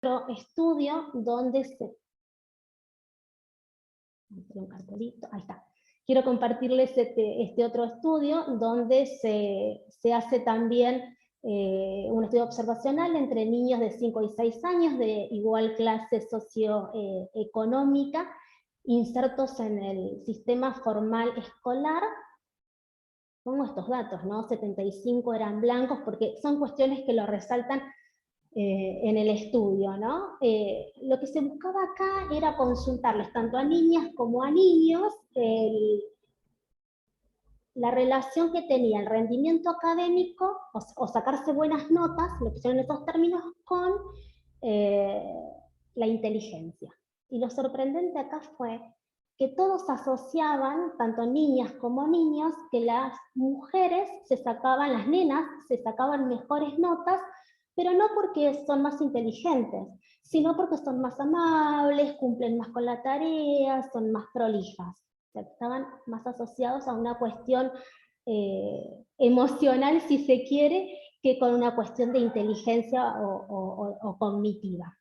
otro estudio donde se... un cartelito, ahí está. Quiero compartirles este otro estudio donde se hace también un estudio observacional entre niños de 5 y 6 años de igual clase socioeconómica, insertos en el sistema formal escolar. Pongo estos datos, ¿no? 75 eran blancos, porque son cuestiones que lo resaltan en el estudio, ¿no? Lo que se buscaba acá era consultarles tanto a niñas como a niños la relación que tenía el rendimiento académico, o sacarse buenas notas, lo que son en esos términos, con la inteligencia. Y lo sorprendente acá fue que todos asociaban, tanto niñas como niños, que las mujeres las nenas se sacaban mejores notas, pero no porque son más inteligentes, sino porque son más amables, cumplen más con la tarea, son más prolijas. O sea, estaban más asociados a una cuestión emocional, si se quiere, que con una cuestión de inteligencia o cognitiva.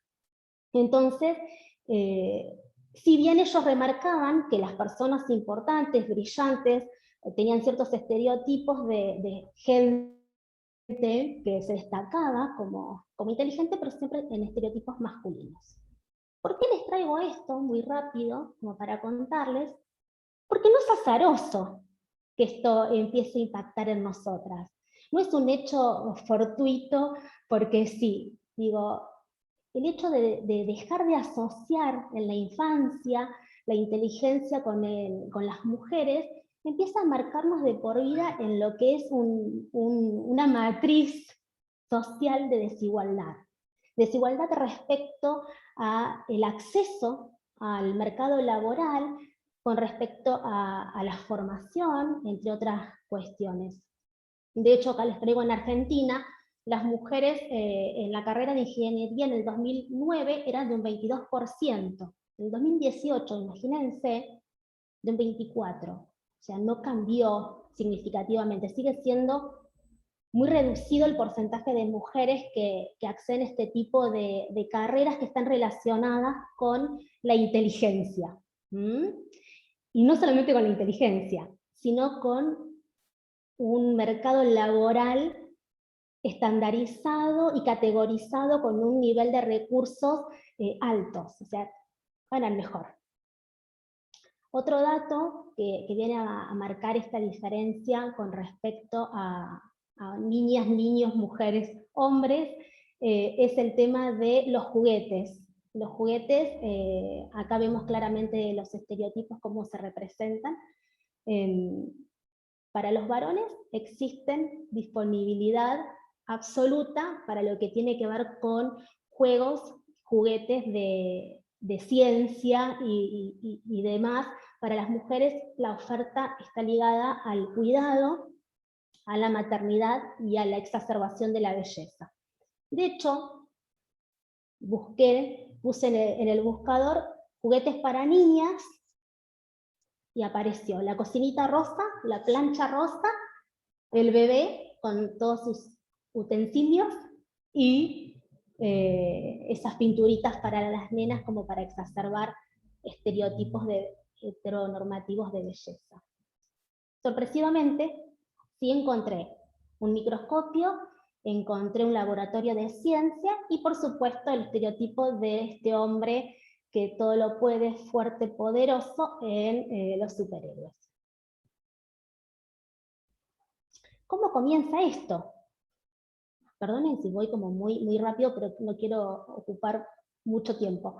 Entonces, si bien ellos remarcaban que las personas importantes, brillantes, tenían ciertos estereotipos de gente que se destacaba como inteligente, pero siempre en estereotipos masculinos. ¿Por qué les traigo esto muy rápido, como para contarles? Porque no es azaroso que esto empiece a impactar en nosotras. No es un hecho fortuito porque sí. Digo, el hecho de dejar de asociar en la infancia la inteligencia con las mujeres empieza a marcarnos de por vida en lo que es una matriz social de desigualdad. Desigualdad respecto al acceso al mercado laboral, con respecto a la formación, entre otras cuestiones. De hecho, acá les traigo en Argentina, las mujeres en la carrera de ingeniería en el 2009 eran de un 22%. En el 2018, imagínense, de un 24%. O sea, no cambió significativamente. Sigue siendo muy reducido el porcentaje de mujeres que acceden a este tipo de carreras que están relacionadas con la inteligencia. Y no solamente con la inteligencia, sino con un mercado laboral estandarizado y categorizado con un nivel de recursos altos, o sea, ganan mejor. Otro dato que viene a marcar esta diferencia con respecto a niñas, niños, mujeres, hombres, es el tema de los juguetes. Los juguetes, acá vemos claramente los estereotipos, cómo se representan. Para los varones existen disponibilidad absoluta para lo que tiene que ver con juegos, juguetes de ciencia y demás. Para las mujeres la oferta está ligada al cuidado, a la maternidad y a la exacerbación de la belleza. De hecho, puse en el buscador juguetes para niñas y apareció la cocinita rosa, la plancha rosa, el bebé con todos sus utensilios y esas pinturitas para las nenas como para exacerbar estereotipos heteronormativos de belleza. Sorpresivamente, sí encontré un microscopio, encontré un laboratorio de ciencia y por supuesto el estereotipo de este hombre que todo lo puede, fuerte, poderoso en los superhéroes. ¿Cómo comienza esto? Perdonen si voy como muy rápido, pero no quiero ocupar mucho tiempo.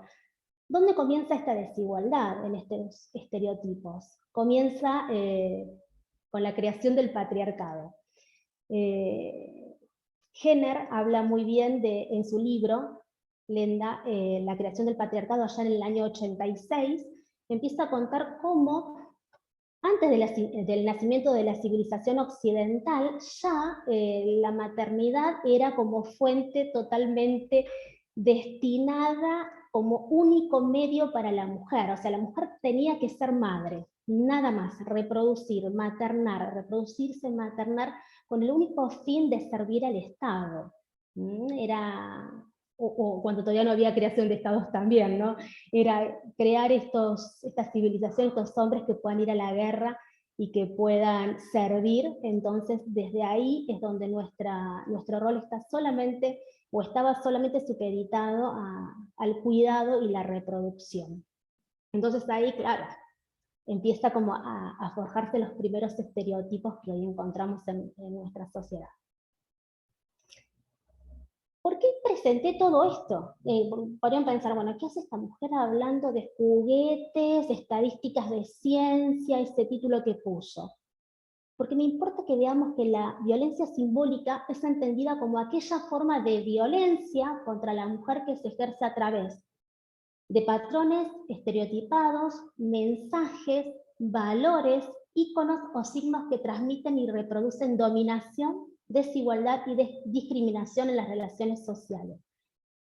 ¿Dónde comienza esta desigualdad en estos estereotipos? Comienza con la creación del patriarcado. Jenner habla muy bien en su libro, Lenda, la creación del patriarcado allá en el año 86, empieza a contar cómo antes del nacimiento de la civilización occidental, ya la maternidad era como fuente totalmente destinada como único medio para la mujer. O sea, la mujer tenía que ser madre, nada más, reproducir, maternar, reproducirse, maternar, con el único fin de servir al Estado. Era o cuando todavía no había creación de estados también, ¿no? Era crear estas civilizaciones, estos hombres que puedan ir a la guerra y que puedan servir. Entonces desde ahí es donde nuestro rol está solamente, o estaba solamente supeditado al cuidado y la reproducción. Entonces ahí, claro, empieza como a forjarse los primeros estereotipos que hoy encontramos en nuestra sociedad. ¿Por qué presenté todo esto? Podrían pensar, bueno, ¿qué hace esta mujer hablando de juguetes, estadísticas de ciencia, ese título que puso? Porque me importa que veamos que la violencia simbólica es entendida como aquella forma de violencia contra la mujer que se ejerce a través de patrones estereotipados, mensajes, valores, íconos o signos que transmiten y reproducen dominación, desigualdad y discriminación en las relaciones sociales,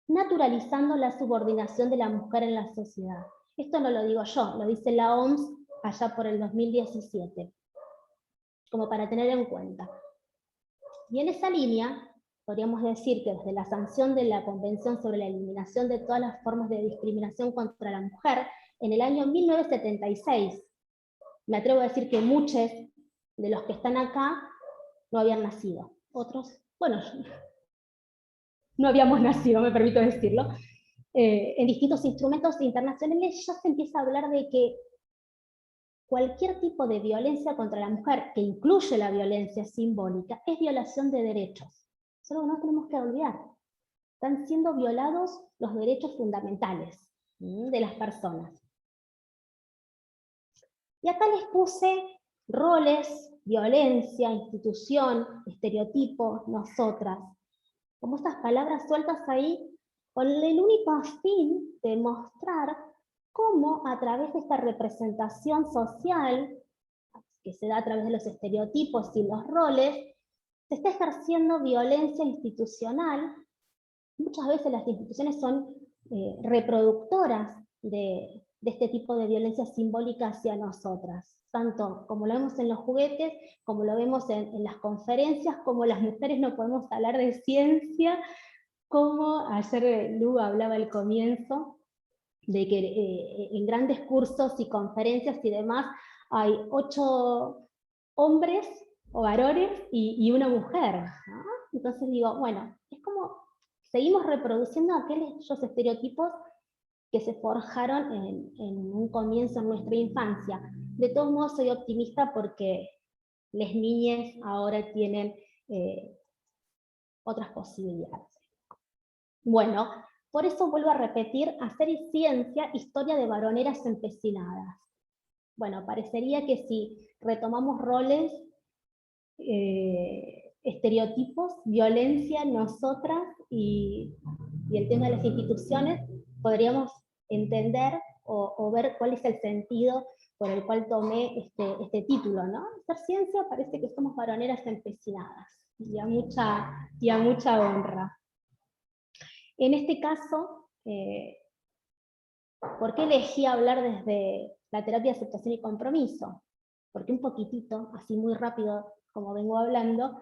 naturalizando la subordinación de la mujer en la sociedad. Esto no lo digo yo, lo dice la OMS allá por el 2017, como para tener en cuenta. Y en esa línea, podríamos decir que desde la sanción de la Convención sobre la Eliminación de todas las formas de discriminación contra la mujer, en el año 1976, me atrevo a decir que muchos de los que están acá no habían nacido. Otros, bueno, no habíamos nacido, me permito decirlo. En distintos instrumentos internacionales ya se empieza a hablar de que cualquier tipo de violencia contra la mujer, que incluye la violencia simbólica, es violación de derechos. Solo no tenemos que olvidar. Están siendo violados los derechos fundamentales de las personas. Y acá les puse roles, violencia, institución, estereotipo, nosotras. Como estas palabras sueltas ahí, con el único fin de mostrar cómo a través de esta representación social, que se da a través de los estereotipos y los roles, se está ejerciendo violencia institucional. Muchas veces las instituciones son reproductoras de este tipo de violencia simbólica hacia nosotras, tanto como lo vemos en los juguetes, como lo vemos en las conferencias, como las mujeres no podemos hablar de ciencia, como ayer Lu hablaba al comienzo, de que en grandes cursos y conferencias y demás hay 8 hombres o varones y una mujer, ¿no? Entonces digo, bueno, es como seguimos reproduciendo aquellos estereotipos que se forjaron en un comienzo en nuestra infancia. De todos modos soy optimista porque las niñas ahora tienen otras posibilidades. Bueno, por eso vuelvo a repetir, hacer ciencia, historia de varoneras empecinadas. Bueno, parecería que si retomamos roles, estereotipos, violencia, nosotras y el tema de las instituciones, podríamos entender o ver cuál es el sentido por el cual tomé este título, ¿no? Hacer ciencia parece que somos varoneras empecinadas, y a mucha honra. En este caso, ¿por qué elegí hablar desde la terapia de aceptación y compromiso? Porque un poquitito, así muy rápido como vengo hablando,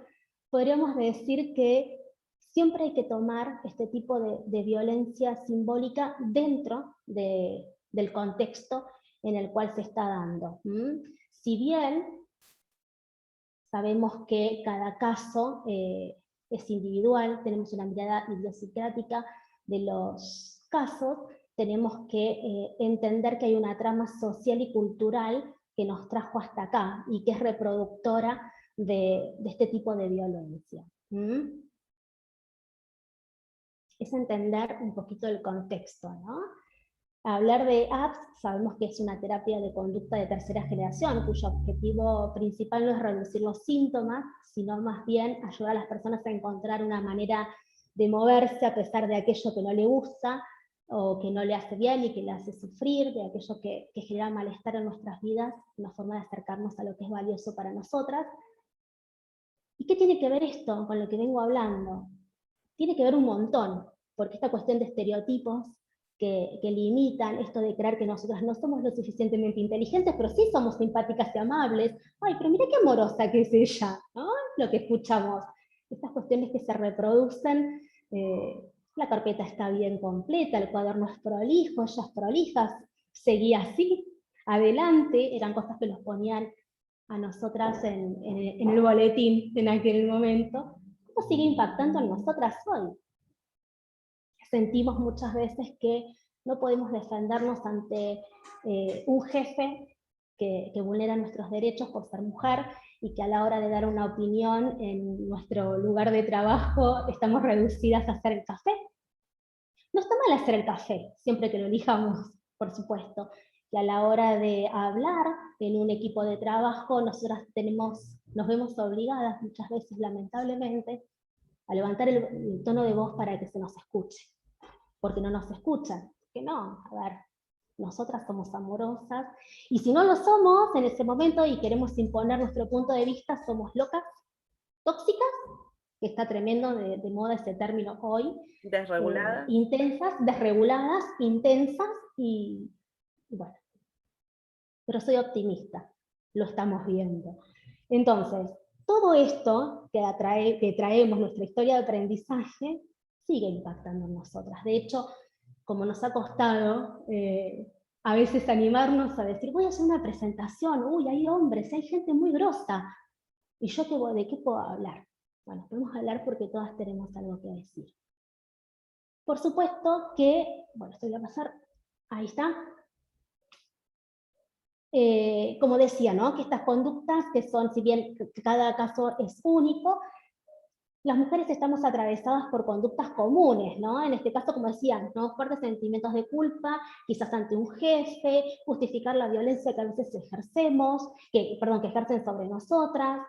podríamos decir que siempre hay que tomar este tipo de violencia simbólica dentro del contexto en el cual se está dando. Si bien sabemos que cada caso es individual, tenemos una mirada idiosincrática de los casos, tenemos que entender que hay una trama social y cultural que nos trajo hasta acá y que es reproductora de este tipo de violencia. Es entender un poquito el contexto, ¿no? Hablar de apps, sabemos que es una terapia de conducta de tercera generación, cuyo objetivo principal no es reducir los síntomas, sino más bien ayudar a las personas a encontrar una manera de moverse a pesar de aquello que no le gusta, o que no le hace bien y que le hace sufrir, de aquello que genera malestar en nuestras vidas, una forma de acercarnos a lo que es valioso para nosotras. ¿Y qué tiene que ver esto con lo que vengo hablando? Tiene que ver un montón, porque esta cuestión de estereotipos que limitan esto de creer que nosotras no somos lo suficientemente inteligentes, pero sí somos simpáticas y amables. Ay, pero mira qué amorosa que es ella, ¿no? Lo que escuchamos. Estas cuestiones que se reproducen la carpeta está bien completa, el cuaderno es prolijo, ella es prolija, seguía así, adelante, eran cosas que nos ponían a nosotras en el boletín en aquel momento. ¿Cómo sigue impactando en nosotras hoy? Sentimos muchas veces que no podemos defendernos ante un jefe que vulnera nuestros derechos por ser mujer, y que a la hora de dar una opinión en nuestro lugar de trabajo estamos reducidas a hacer el café. No está mal hacer el café, siempre que lo elijamos, por supuesto, que a la hora de hablar en un equipo de trabajo nosotras nos vemos obligadas muchas veces, lamentablemente, a levantar el tono de voz para que se nos escuche, porque no nos escuchan. Que no, a ver, nosotras somos amorosas, y si no lo somos en ese momento y queremos imponer nuestro punto de vista, somos locas, tóxicas, que está tremendo de moda ese término hoy, Desreguladas. intensas, desreguladas, intensas, y bueno, pero soy optimista, lo estamos viendo. Entonces, todo esto que traemos, nuestra historia de aprendizaje, sigue impactando en nosotras. De hecho, como nos ha costado a veces animarnos a decir, voy a hacer una presentación, uy, hay hombres, hay gente muy grosa, y yo ¿de qué puedo hablar? Bueno, podemos hablar porque todas tenemos algo que decir. Por supuesto que, bueno, esto voy a pasar, ahí está. Como decía, ¿no? Que estas conductas, que son, si bien cada caso es único, las mujeres estamos atravesadas por conductas comunes, ¿no? En este caso, como decía, ¿no? Fuertes sentimientos de culpa, quizás ante un jefe, justificar la violencia que a veces ejercemos, que ejercen sobre nosotras,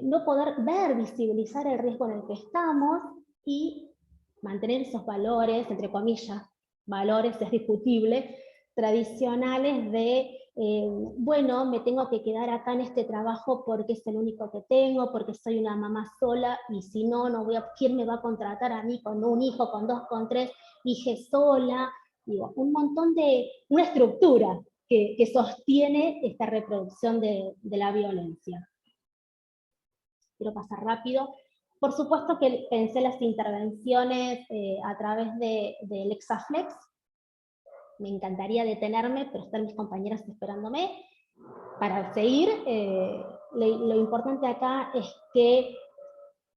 no poder ver, visibilizar el riesgo en el que estamos, y mantener esos valores, entre comillas, valores, es discutible, tradicionales de bueno, me tengo que quedar acá en este trabajo porque es el único que tengo, porque soy una mamá sola, y si no, ¿quién me va a contratar a mí con un hijo, con dos, con tres, hija sola? Digo, una estructura que sostiene esta reproducción de la violencia. Quiero pasar rápido. Por supuesto que pensé las intervenciones a través del Exaflex. Me encantaría detenerme, pero están mis compañeras esperándome para seguir. Lo importante acá es que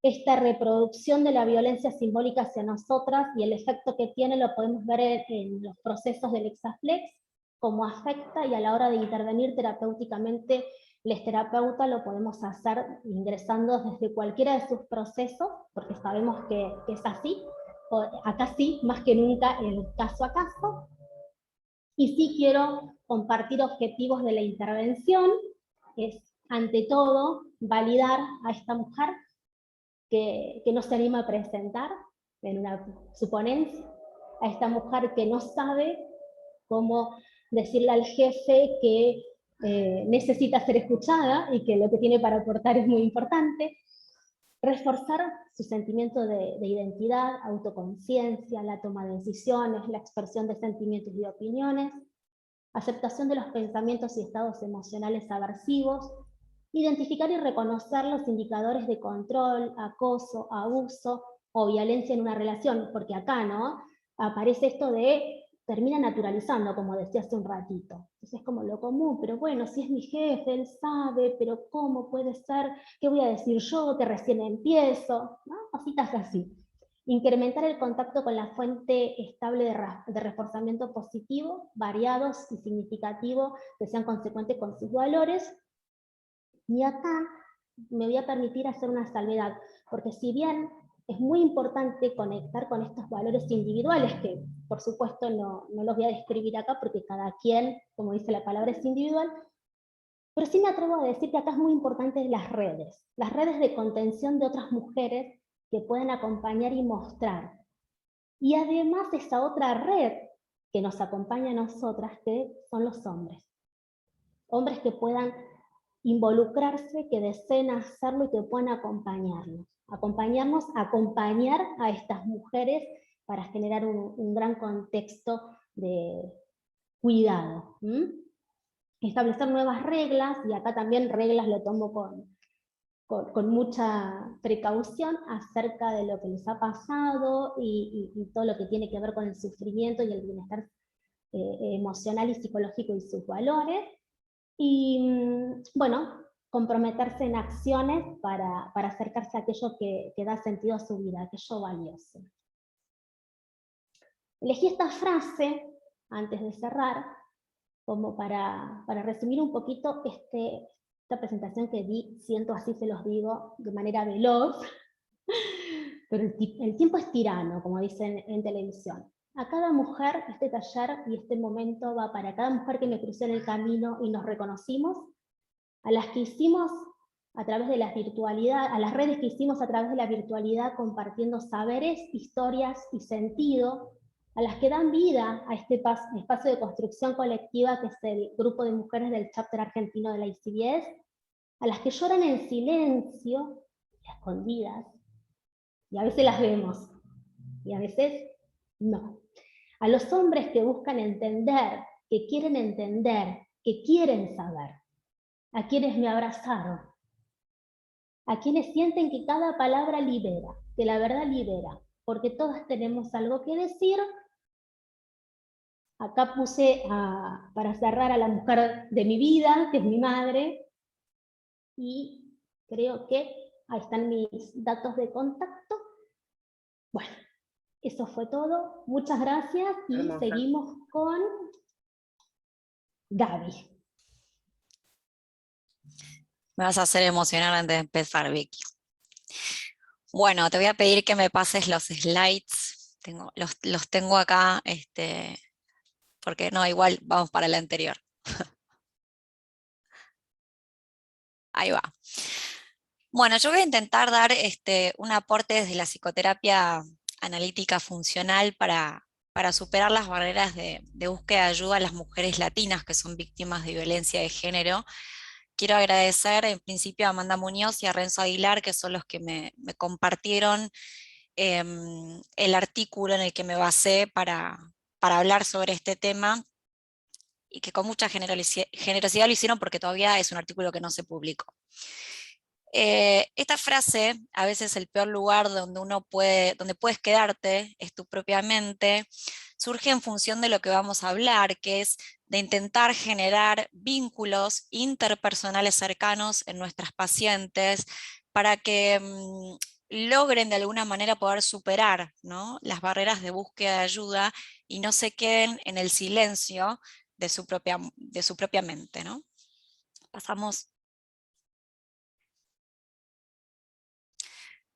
esta reproducción de la violencia simbólica hacia nosotras y el efecto que tiene lo podemos ver en los procesos del Exaflex, cómo afecta, y a la hora de intervenir terapéuticamente, les terapeutas lo podemos hacer ingresando desde cualquiera de sus procesos, porque sabemos que es así, acá sí, más que nunca, el caso a caso. Y sí quiero compartir objetivos de la intervención, es ante todo validar a esta mujer que no se anima a presentar en una suponencia, a esta mujer que no sabe cómo decirle al jefe que necesita ser escuchada y que lo que tiene para aportar es muy importante, reforzar su sentimiento de identidad, autoconciencia, la toma de decisiones, la expresión de sentimientos y de opiniones, aceptación de los pensamientos y estados emocionales aversivos, identificar y reconocer los indicadores de control, acoso, abuso o violencia en una relación, porque acá, ¿no? Aparece esto de termina naturalizando, como decía hace un ratito. Entonces es como lo común, pero bueno, si es mi jefe, él sabe, pero ¿cómo puede ser? ¿Qué voy a decir yo, que recién empiezo? ¿No? Cositas así. Incrementar el contacto con la fuente estable de reforzamiento positivo, variados y significativo, que sean consecuentes con sus valores. Y acá me voy a permitir hacer una salvedad, porque si bien es muy importante conectar con estos valores individuales, que por supuesto no los voy a describir acá porque cada quien, como dice la palabra, es individual, pero sí me atrevo a decir que acá es muy importante las redes de contención de otras mujeres que puedan acompañar y mostrar. Y además esa otra red que nos acompaña a nosotras, que son los hombres. Hombres que puedan involucrarse, que deseen hacerlo y que puedan acompañarnos, acompañar a estas mujeres para generar un gran contexto de cuidado. Establecer nuevas reglas, y acá también reglas lo tomo con mucha precaución acerca de lo que les ha pasado y todo lo que tiene que ver con el sufrimiento y el bienestar emocional y psicológico y sus valores. Y bueno, comprometerse en acciones para acercarse a aquello que da sentido a su vida, aquello valioso. Elegí esta frase, antes de cerrar, como para resumir un poquito esta presentación que di, siento así se los digo, de manera veloz, pero el tiempo es tirano, como dicen en televisión. A cada mujer, este taller y este momento va para cada mujer que me crucé en el camino y nos reconocimos, a las que hicimos a través de la virtualidad, a las redes que hicimos a través de la virtualidad compartiendo saberes, historias y sentido, a las que dan vida a este espacio de construcción colectiva que es el grupo de mujeres del chapter argentino de la ICBS, a las que lloran en silencio, a escondidas, y a veces las vemos, y a veces no. A los hombres que buscan entender, que quieren saber, a quienes me abrazaron, a quienes sienten que cada palabra libera, que la verdad libera, porque todas tenemos algo que decir. Acá puse para cerrar a la mujer de mi vida, que es mi madre, y creo que ahí están mis datos de contacto. Bueno, eso fue todo. Muchas gracias y Hermosa. Seguimos con Gaby. Me vas a hacer emocionar antes de empezar, Vicky. Bueno, te voy a pedir que me pases los slides. Los tengo acá, porque no, igual vamos para el anterior. Ahí va. Bueno, yo voy a intentar dar un aporte desde la psicoterapia analítica funcional para superar las barreras de búsqueda de ayuda a las mujeres latinas que son víctimas de violencia de género. Quiero agradecer en principio a Amanda Muñoz y a Renzo Aguilar, que son los que me compartieron el artículo en el que me basé para hablar sobre este tema, y que con mucha generosidad lo hicieron porque todavía es un artículo que no se publicó. Esta frase, a veces el peor lugar donde puedes quedarte es tu propia mente, surge en función de lo que vamos a hablar, que es de intentar generar vínculos interpersonales cercanos en nuestras pacientes para que logren de alguna manera poder superar, ¿no?, las barreras de búsqueda de ayuda y no se queden en el silencio de su propia mente, ¿no? Pasamos.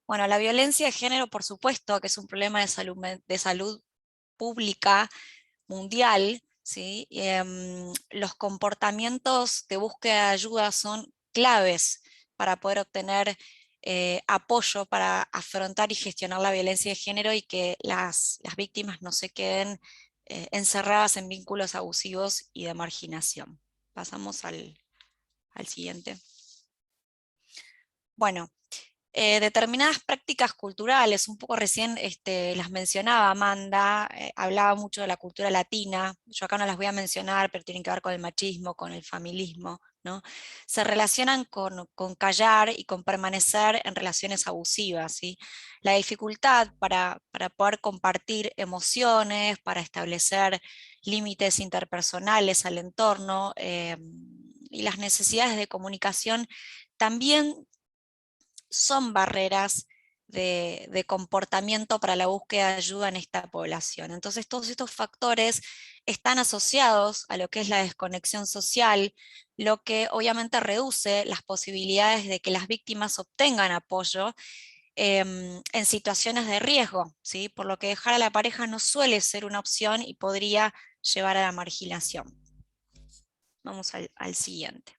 Bueno, la violencia de género, por supuesto, que es un problema de salud pública mundial, ¿sí? Los comportamientos de búsqueda de ayuda son claves para poder obtener apoyo para afrontar y gestionar la violencia de género y que las víctimas no se queden encerradas en vínculos abusivos y de marginación. Pasamos al siguiente. Bueno. Determinadas prácticas culturales, un poco recién las mencionaba Amanda, hablaba mucho de la cultura latina, yo acá no las voy a mencionar, pero tienen que ver con el machismo, con el familismo, ¿no? Se relacionan con callar y con permanecer en relaciones abusivas, ¿sí? La dificultad para poder compartir emociones, para establecer límites interpersonales al entorno, y las necesidades de comunicación también son barreras de comportamiento para la búsqueda de ayuda en esta población. Entonces todos estos factores están asociados a lo que es la desconexión social, lo que obviamente reduce las posibilidades de que las víctimas obtengan apoyo en situaciones de riesgo, ¿sí? Por lo que dejar a la pareja no suele ser una opción y podría llevar a la marginación. Vamos al siguiente.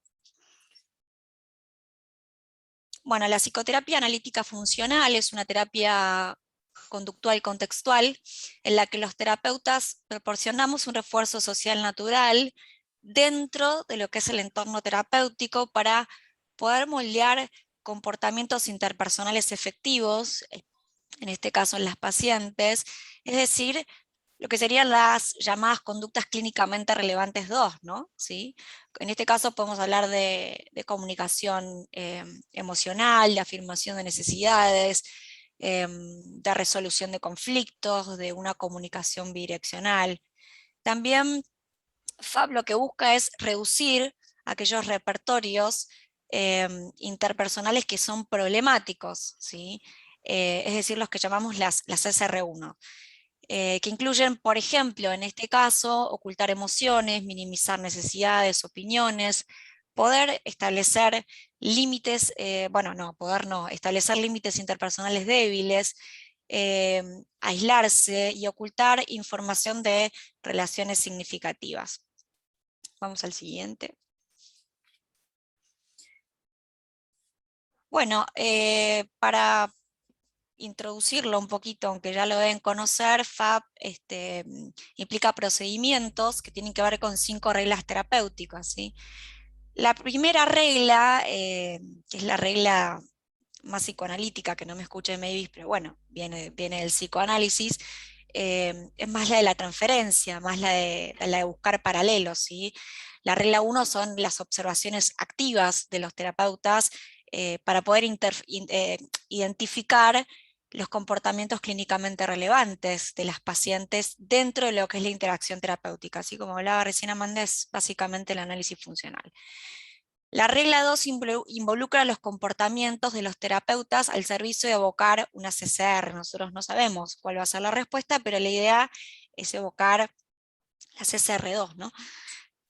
Bueno, la psicoterapia analítica funcional es una terapia conductual contextual en la que los terapeutas proporcionamos un refuerzo social natural dentro de lo que es el entorno terapéutico para poder moldear comportamientos interpersonales efectivos, en este caso en las pacientes, es decir, lo que serían las llamadas conductas clínicamente relevantes 2, ¿no? ¿Sí? En este caso podemos hablar de comunicación emocional, de afirmación de necesidades, de resolución de conflictos, de una comunicación bidireccional. También FAB lo que busca es reducir aquellos repertorios interpersonales que son problemáticos, ¿sí? Es decir, los que llamamos las SR1. Que incluyen, por ejemplo, en este caso, ocultar emociones, minimizar necesidades, opiniones, poder establecer límites, establecer límites interpersonales débiles, aislarse y ocultar información de relaciones significativas. Vamos al siguiente. Bueno, para introducirlo un poquito, aunque ya lo deben conocer, FAB implica procedimientos que tienen que ver con 5 reglas terapéuticas, ¿sí? La primera regla, que es la regla más psicoanalítica, que no me escuche Mavis, pero bueno, viene del psicoanálisis, es más la de la transferencia, más la de buscar paralelos, ¿sí? La regla 1 son las observaciones activas de los terapeutas para poder identificar los comportamientos clínicamente relevantes de las pacientes dentro de lo que es la interacción terapéutica. Así como hablaba recién Amanda, es básicamente el análisis funcional. La regla 2 involucra los comportamientos de los terapeutas al servicio de evocar una CCR. Nosotros no sabemos cuál va a ser la respuesta, pero la idea es evocar la CCR2, ¿no?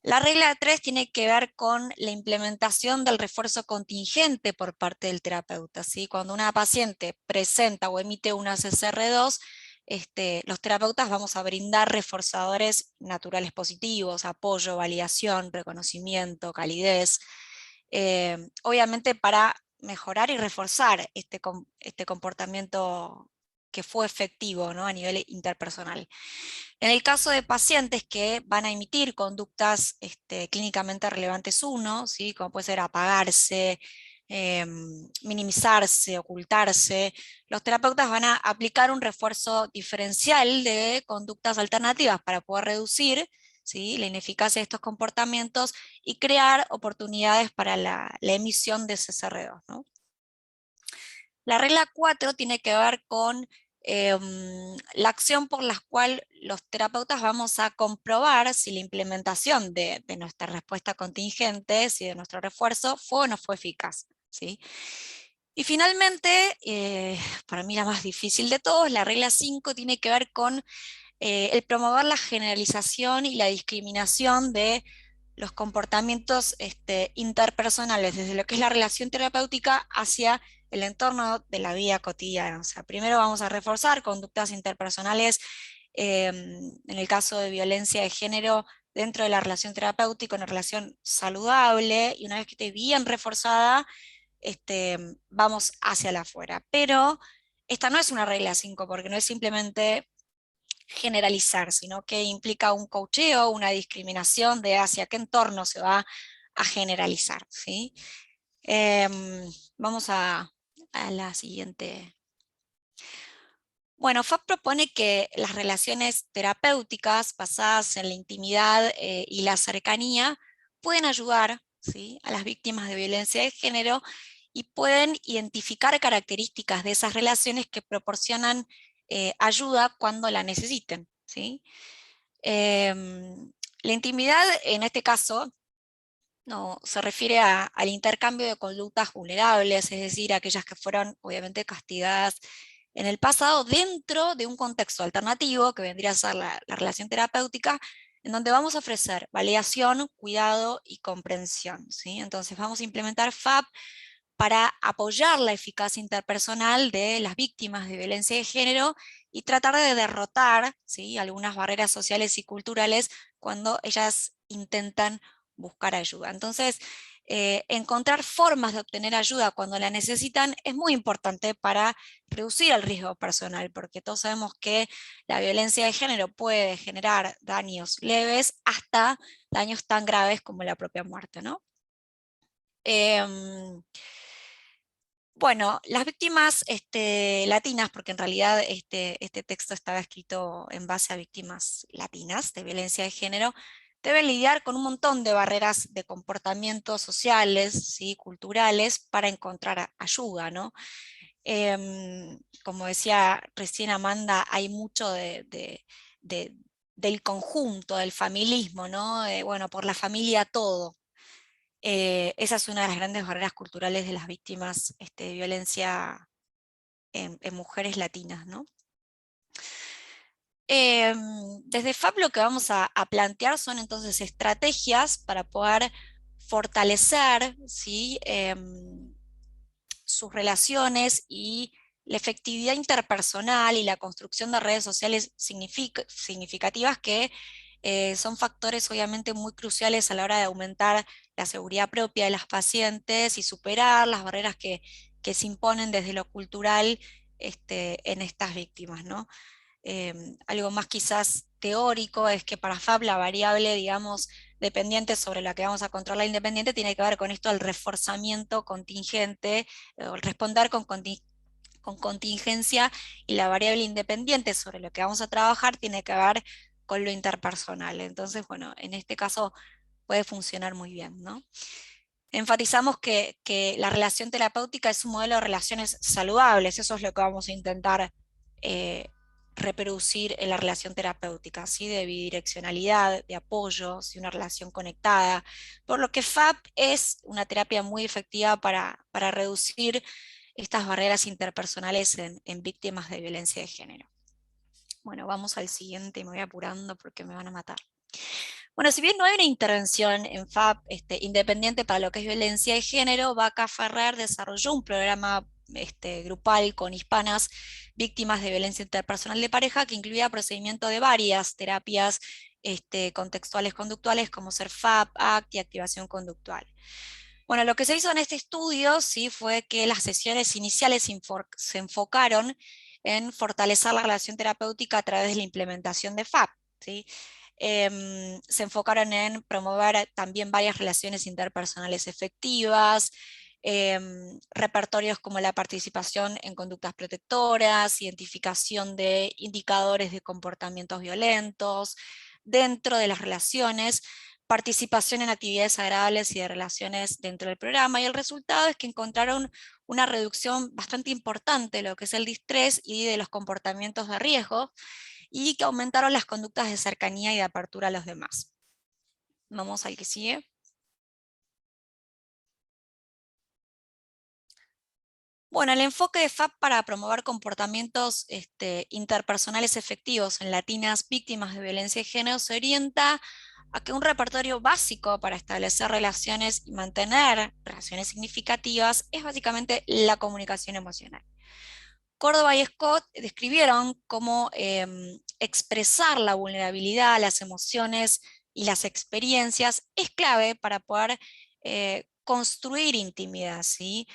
La regla 3 tiene que ver con la implementación del refuerzo contingente por parte del terapeuta, ¿sí? Cuando una paciente presenta o emite una CCR2, los terapeutas vamos a brindar reforzadores naturales positivos, apoyo, validación, reconocimiento, calidez, obviamente para mejorar y reforzar este comportamiento que fue efectivo, ¿no? A nivel interpersonal. En el caso de pacientes que van a emitir conductas clínicamente relevantes 1, ¿sí? Como puede ser apagarse, minimizarse, ocultarse, los terapeutas van a aplicar un refuerzo diferencial de conductas alternativas para poder reducir, ¿sí?, la ineficacia de estos comportamientos y crear oportunidades para la emisión de CCR2, ¿no? La regla 4 tiene que ver con la acción por la cual los terapeutas vamos a comprobar si la implementación de nuestra respuesta contingente, si de nuestro refuerzo, fue o no fue eficaz, ¿sí? Y finalmente, para mí la más difícil de todos, la regla 5 tiene que ver con el promover la generalización y la discriminación de los comportamientos interpersonales, desde lo que es la relación terapéutica hacia el entorno de la vida cotidiana. O sea, primero vamos a reforzar conductas interpersonales, en el caso de violencia de género, dentro de la relación terapéutica, una relación saludable, y una vez que esté bien reforzada, vamos hacia la afuera. Pero esta no es una regla 5, porque no es simplemente generalizar, sino que implica un coacheo, una discriminación de hacia qué entorno se va a generalizar, ¿sí? Vamos a la siguiente. Bueno, FAB propone que las relaciones terapéuticas basadas en la intimidad y la cercanía pueden ayudar, ¿sí?, a las víctimas de violencia de género y pueden identificar características de esas relaciones que proporcionan ayuda cuando la necesiten, ¿sí? La intimidad, en este caso, no, se refiere al intercambio de conductas vulnerables, es decir, aquellas que fueron obviamente castigadas en el pasado dentro de un contexto alternativo, que vendría a ser la relación terapéutica, en donde vamos a ofrecer validación, cuidado y comprensión, ¿sí? Entonces vamos a implementar FAB para apoyar la eficacia interpersonal de las víctimas de violencia de género y tratar de derrotar, ¿sí?, algunas barreras sociales y culturales cuando ellas intentan buscar ayuda. Entonces, encontrar formas de obtener ayuda cuando la necesitan es muy importante para reducir el riesgo personal, porque todos sabemos que la violencia de género puede generar daños leves hasta daños tan graves como la propia muerte, ¿no? Bueno, las víctimas latinas, porque en realidad este texto estaba escrito en base a víctimas latinas de violencia de género, deben lidiar con un montón de barreras de comportamientos sociales, ¿sí? Culturales, para encontrar ayuda, ¿no? Como decía recién Amanda, hay mucho de- del conjunto, del familismo, ¿no? Bueno, por la familia todo. Esa es una de las grandes barreras culturales de las víctimas de violencia en mujeres latinas, ¿no? Desde FAP lo que vamos a plantear son entonces estrategias para poder fortalecer, ¿sí? Sus relaciones y la efectividad interpersonal y la construcción de redes sociales significativas que son factores obviamente muy cruciales a la hora de aumentar la seguridad propia de las pacientes y superar las barreras que se imponen desde lo cultural en estas víctimas, ¿no? Algo más quizás teórico es que para FAB la variable, digamos, dependiente sobre la que vamos a controlar independiente tiene que ver con esto del reforzamiento contingente, o el responder con contingencia, y la variable independiente sobre lo que vamos a trabajar tiene que ver con lo interpersonal. Entonces, bueno, en este caso puede funcionar muy bien, ¿no? Enfatizamos que la relación terapéutica es un modelo de relaciones saludables, eso es lo que vamos a intentar eh, reproducir en la relación terapéutica, ¿sí? De bidireccionalidad, de apoyo, ¿sí? Una relación conectada, por lo que FAP es una terapia muy efectiva para reducir estas barreras interpersonales en víctimas de violencia de género. Bueno, vamos al siguiente y me voy apurando porque me van a matar. Bueno, si bien no hay una intervención en FAP independiente para lo que es violencia de género, Vaca Ferrer desarrolló un programa grupal con hispanas víctimas de violencia interpersonal de pareja que incluía procedimiento de varias terapias contextuales conductuales como ser FAP, ACT y activación conductual. Bueno, lo que se hizo en este estudio sí fue que las sesiones iniciales se enfocaron en fortalecer la relación terapéutica a través de la implementación de FAP, ¿sí? Se enfocaron en promover también varias relaciones interpersonales efectivas, repertorios como la participación en conductas protectoras, identificación de indicadores de comportamientos violentos dentro de las relaciones, participación en actividades agradables y de relaciones dentro del programa, y el resultado es que encontraron una reducción bastante importante de lo que es el distrés y de los comportamientos de riesgo, y que aumentaron las conductas de cercanía y de apertura a los demás. Vamos al que sigue. Bueno, el enfoque de FAP para promover comportamientos interpersonales efectivos en latinas víctimas de violencia de género se orienta a que un repertorio básico para establecer relaciones y mantener relaciones significativas es básicamente la comunicación emocional. Córdoba y Scott describieron cómo expresar la vulnerabilidad, las emociones y las experiencias es clave para poder construir intimidad, ¿sí?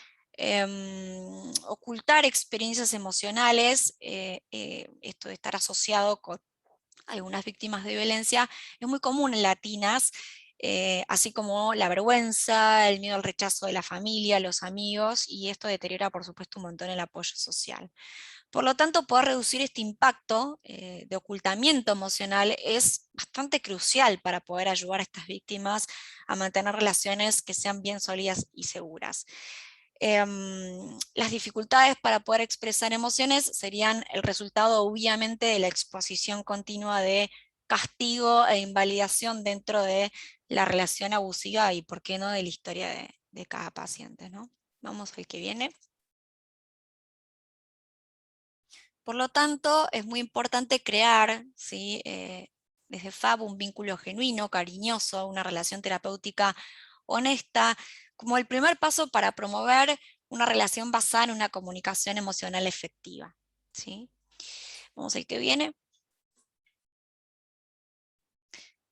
Ocultar experiencias emocionales, esto de estar asociado con algunas víctimas de violencia, es muy común en latinas, así como la vergüenza, el miedo al rechazo de la familia, los amigos, y esto deteriora por supuesto un montón el apoyo social. Por lo tanto, poder reducir este impacto de ocultamiento emocional es bastante crucial para poder ayudar a estas víctimas a mantener relaciones que sean bien sólidas y seguras. Las dificultades para poder expresar emociones serían el resultado obviamente de la exposición continua de castigo e invalidación dentro de la relación abusiva y por qué no de la historia de cada paciente, ¿no? Vamos al que viene. Por lo tanto, es muy importante crear, ¿sí? Desde FAB un vínculo genuino, cariñoso, una relación terapéutica honesta, como el primer paso para promover una relación basada en una comunicación emocional efectiva, ¿sí? Vamos al que viene.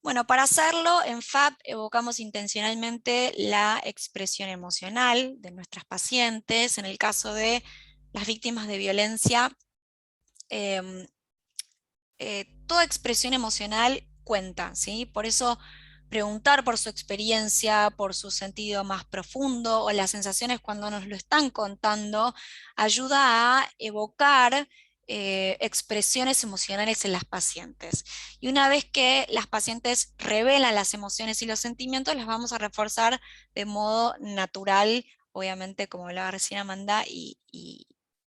Bueno, para hacerlo, en FAB evocamos intencionalmente la expresión emocional de nuestras pacientes. En el caso de las víctimas de violencia, toda expresión emocional cuenta, ¿sí? Por eso preguntar por su experiencia, por su sentido más profundo o las sensaciones cuando nos lo están contando, ayuda a evocar expresiones emocionales en las pacientes. Y una vez que las pacientes revelan las emociones y los sentimientos, las vamos a reforzar de modo natural, obviamente como hablaba recién Amanda, y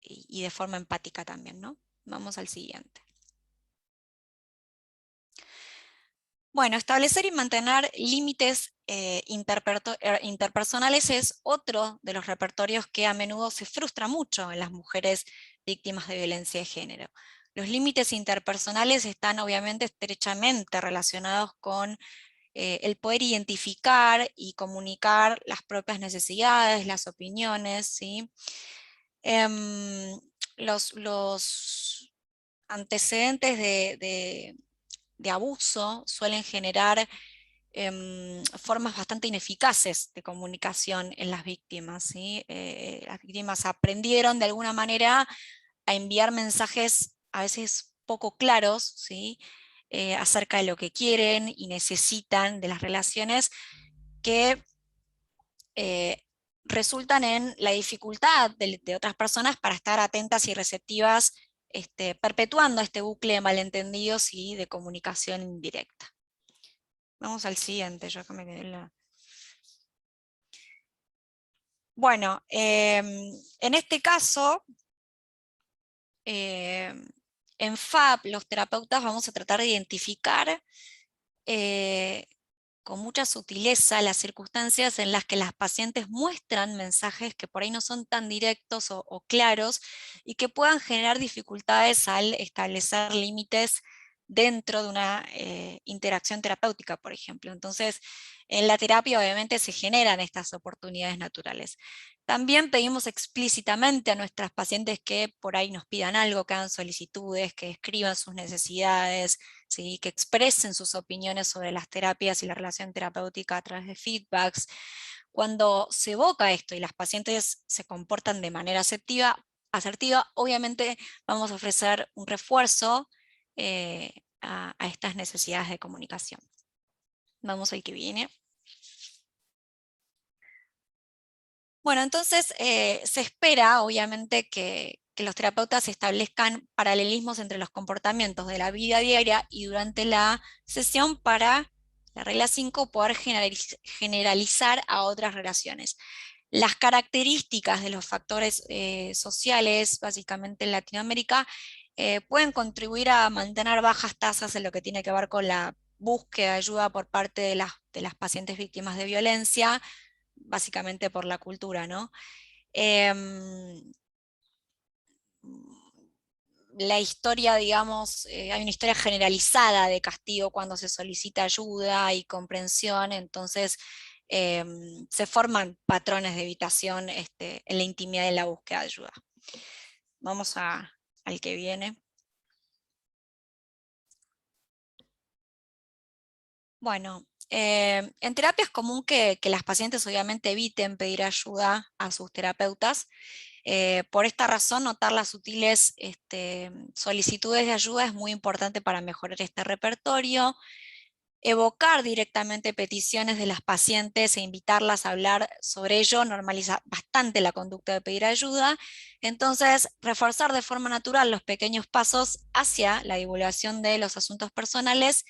de forma empática también, ¿no? Vamos al siguiente. Bueno, establecer y mantener límites interpersonales es otro de los repertorios que a menudo se frustra mucho en las mujeres víctimas de violencia de género. Los límites interpersonales están obviamente estrechamente relacionados con el poder identificar y comunicar las propias necesidades, las opiniones, ¿sí? Em, los antecedentes de abuso suelen generar formas bastante ineficaces de comunicación en las víctimas, ¿sí? Las víctimas aprendieron de alguna manera a enviar mensajes a veces poco claros, ¿sí? Acerca de lo que quieren y necesitan de las relaciones, que resultan en la dificultad de otras personas para estar atentas y receptivas, perpetuando este bucle de malentendidos y de comunicación indirecta. Vamos al siguiente, yo acá me quedé en la... Bueno, en este caso, en FAP, los terapeutas vamos a tratar de identificar con mucha sutileza las circunstancias en las que las pacientes muestran mensajes que por ahí no son tan directos o claros y que puedan generar dificultades al establecer límites dentro de una interacción terapéutica, por ejemplo. Entonces, en la terapia obviamente se generan estas oportunidades naturales. También pedimos explícitamente a nuestras pacientes que por ahí nos pidan algo, que hagan solicitudes, que escriban sus necesidades, ¿sí? Que expresen sus opiniones sobre las terapias y la relación terapéutica a través de feedbacks. Cuando se evoca esto y las pacientes se comportan de manera asertiva, obviamente vamos a ofrecer un refuerzo a estas necesidades de comunicación. Vamos al que viene. Bueno, entonces se espera, obviamente, que los terapeutas establezcan paralelismos entre los comportamientos de la vida diaria y durante la sesión para, la regla 5, poder generalizar a otras relaciones. Las características de los factores sociales, básicamente en Latinoamérica, pueden contribuir a mantener bajas tasas en lo que tiene que ver con la búsqueda de ayuda por parte de las pacientes víctimas de violencia, básicamente por la cultura, ¿no? La historia, digamos, hay una historia generalizada de castigo cuando se solicita ayuda y comprensión, entonces se forman patrones de evitación en la intimidad de la búsqueda de ayuda. Vamos al que viene. Bueno, en terapia es común que las pacientes obviamente eviten pedir ayuda a sus terapeutas. Por esta razón, notar las sutiles solicitudes de ayuda es muy importante para mejorar este repertorio. Evocar directamente peticiones de las pacientes e invitarlas a hablar sobre ello normaliza bastante la conducta de pedir ayuda. Entonces, reforzar de forma natural los pequeños pasos hacia la divulgación de los asuntos personales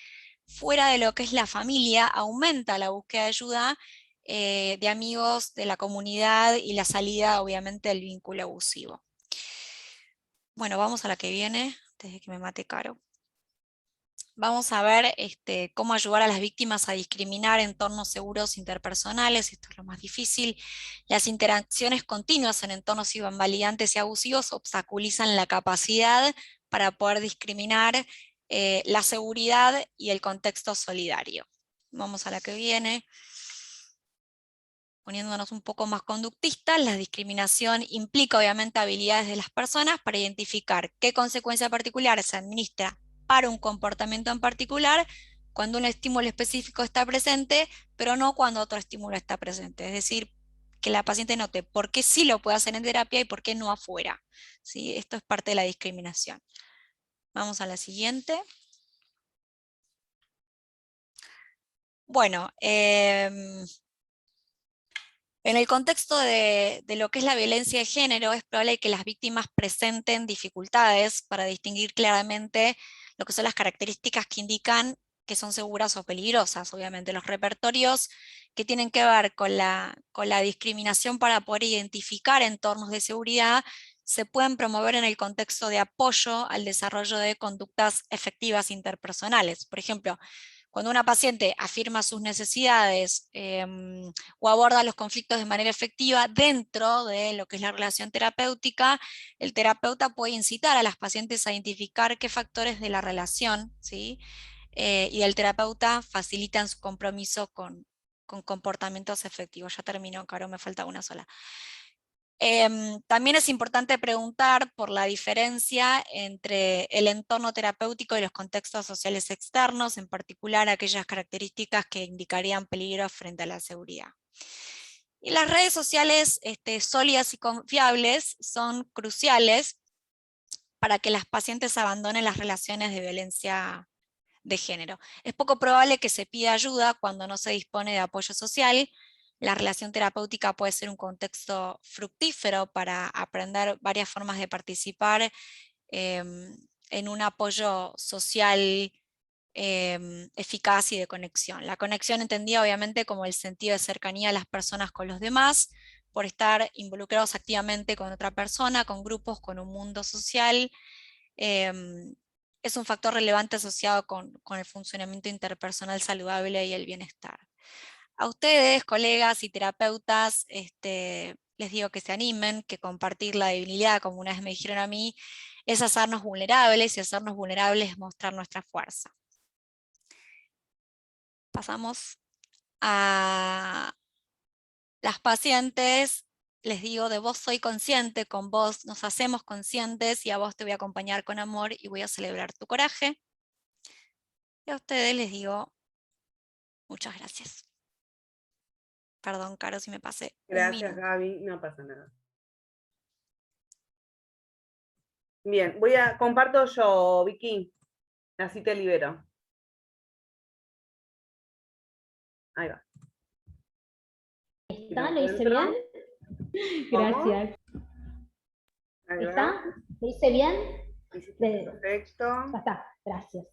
fuera de lo que es la familia aumenta la búsqueda de ayuda de amigos de la comunidad y la salida, obviamente, del vínculo abusivo. Bueno, vamos a la que viene, antes de que me mate Caro. Vamos a ver cómo ayudar a las víctimas a discriminar entornos seguros interpersonales. Esto es lo más difícil. Las interacciones continuas en entornos invalidantes y abusivos obstaculizan la capacidad para poder discriminar la seguridad y el contexto solidario. Vamos a la que viene. Poniéndonos un poco más conductistas, la discriminación implica obviamente habilidades de las personas para identificar qué consecuencia particular se administra para un comportamiento en particular cuando un estímulo específico está presente, pero no cuando otro estímulo está presente. Es decir, que la paciente note por qué sí lo puede hacer en terapia y por qué no afuera. ¿Sí? Esto es parte de la discriminación. Vamos a la siguiente. Bueno, en el contexto de lo que es la violencia de género, es probable que las víctimas presenten dificultades para distinguir claramente lo que son las características que indican que son seguras o peligrosas. Obviamente los repertorios que tienen que ver con la discriminación para poder identificar entornos de seguridad se pueden promover en el contexto de apoyo al desarrollo de conductas efectivas interpersonales. Por ejemplo, cuando una paciente afirma sus necesidades o aborda los conflictos de manera efectiva dentro de lo que es la relación terapéutica, el terapeuta puede incitar a las pacientes a identificar qué factores de la relación, ¿sí? Y el terapeuta facilitan su compromiso con comportamientos efectivos. Ya terminó, Caro, me falta una sola. También es importante preguntar por la diferencia entre el entorno terapéutico y los contextos sociales externos, en particular aquellas características que indicarían peligro frente a la seguridad. Y las redes sociales sólidas y confiables son cruciales para que las pacientes abandonen las relaciones de violencia de género. Es poco probable que se pida ayuda cuando no se dispone de apoyo social. La relación terapéutica puede ser un contexto fructífero para aprender varias formas de participar en un apoyo social eficaz y de conexión. La conexión entendida obviamente como el sentido de cercanía a las personas con los demás, por estar involucrados activamente con otra persona, con grupos, con un mundo social. Es un factor relevante asociado con el funcionamiento interpersonal saludable y el bienestar. A ustedes, colegas y terapeutas, les digo que se animen, que compartir la debilidad, como una vez me dijeron a mí, es hacernos vulnerables, y hacernos vulnerables es mostrar nuestra fuerza. Pasamos a las pacientes. Les digo, de vos soy consciente, con vos nos hacemos conscientes y a vos te voy a acompañar con amor y voy a celebrar tu coraje. Y a ustedes les digo, muchas gracias. Perdón, Caro, si me pasé un Gracias, minuto. Gaby, no pasa nada. Bien, comparto yo, Vicky, así te libero. Ahí va. ¿Está? ¿Lo hice bien? Gracias. Ahí ¿Está? va. ¿Lo hice bien? Perfecto. Ya está, gracias.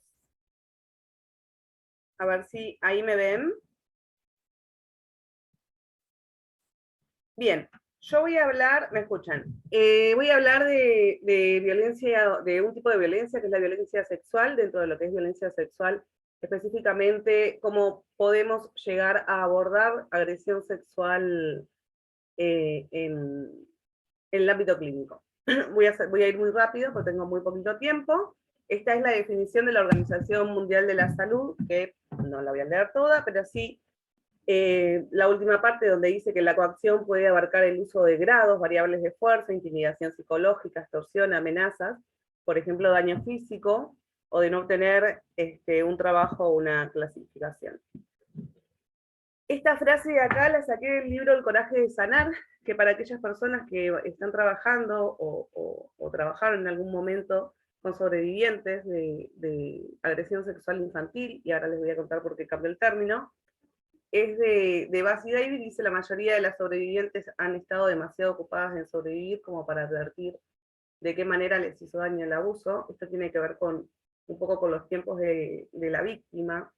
A ver si ahí me ven. Bien, yo voy a hablar, ¿me escuchan? Voy a hablar de violencia, de un tipo de violencia que es la violencia sexual. Dentro de lo que es violencia sexual, específicamente cómo podemos llegar a abordar agresión sexual en el ámbito clínico. Voy a ir muy rápido porque tengo muy poquito tiempo. Esta es la definición de la Organización Mundial de la Salud, que no la voy a leer toda, pero sí la última parte donde dice que la coacción puede abarcar el uso de grados, variables de fuerza, intimidación psicológica, extorsión, amenazas, por ejemplo, daño físico, o de no obtener un trabajo o una clasificación. Esta frase de acá la saqué del libro El coraje de sanar, que para aquellas personas que están trabajando o trabajaron en algún momento con sobrevivientes de agresión sexual infantil, y ahora les voy a contar por qué cambió el término, es de Basi David. Dice: la mayoría de las sobrevivientes han estado demasiado ocupadas en sobrevivir como para advertir de qué manera les hizo daño el abuso. Esto tiene que ver un poco con los tiempos de la víctima.